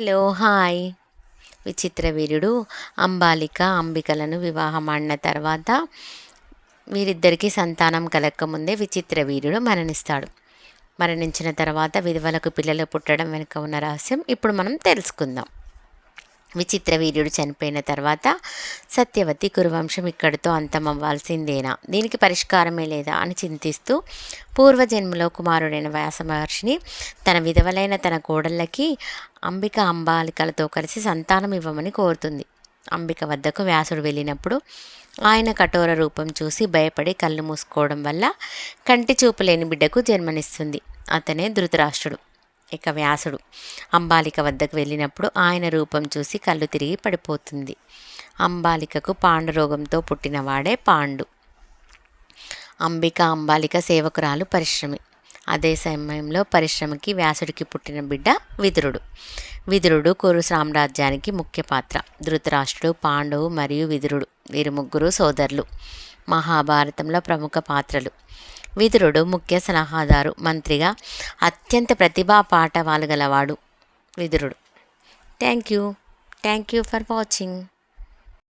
Hello hi. విచిత్ర వీరుడు అంబాలిక అంబికలను వివాహమాడిన తర్వాత వీరిద్దరికీ సంతానం కలగకముందే విచిత్ర వీరుడు మరణిస్తాడు. మరణించిన తర్వాత విధవలకు పిల్లలు పుట్టడం వెనుక ఉన్న రహస్యం ఇప్పుడు మనం తెలుసుకుందాం. విచిత్ర వీర్యుడు చనిపోయిన తర్వాత సత్యవతి కురువంశం ఇక్కడితో అంతమవ్వాల్సిందేనా, దీనికి పరిష్కారమే లేదా అని చింతిస్తూ పూర్వజన్మలో కుమారుడైన వ్యాస మహర్షిని తన విధవలైన తన కోడళ్ళకి అంబిక అంబాలికలతో కలిసి సంతానం ఇవ్వమని కోరుతుంది. అంబిక వద్దకు వ్యాసుడు వెళ్ళినప్పుడు ఆయన కఠోర రూపం చూసి భయపడి కళ్ళు మూసుకోవడం వల్ల కంటి చూపు లేని బిడ్డకు జన్మనిస్తుంది. అతనే ధృతరాష్ట్రుడు. ఇక వ్యాసుడు అంబాలిక వద్దకు వెళ్ళినప్పుడు ఆయన రూపం చూసి కళ్ళు తిరిగి పడిపోతుంది. అంబాలికకు పాండురోగంతో పుట్టినవాడే పాండు. అంబాలిక సేవకురాలు పరిశ్రమి. అదే సమయంలో పరిశ్రమకి వ్యాసుడికి పుట్టిన బిడ్డ విదురుడు కురు సామ్రాజ్యానికి ముఖ్య పాత్ర. ధృతరాష్ట్రుడు, పాండవు మరియు విదురుడు వీరు ముగ్గురు సోదరులు. మహాభారతంలో ప్రముఖ పాత్రలు. విదురుడు ముఖ్య సలహాదారు, మంత్రిగా అత్యంత ప్రతిభా పాఠవాలు గలవాడు విదురుడు. Thank you for watching.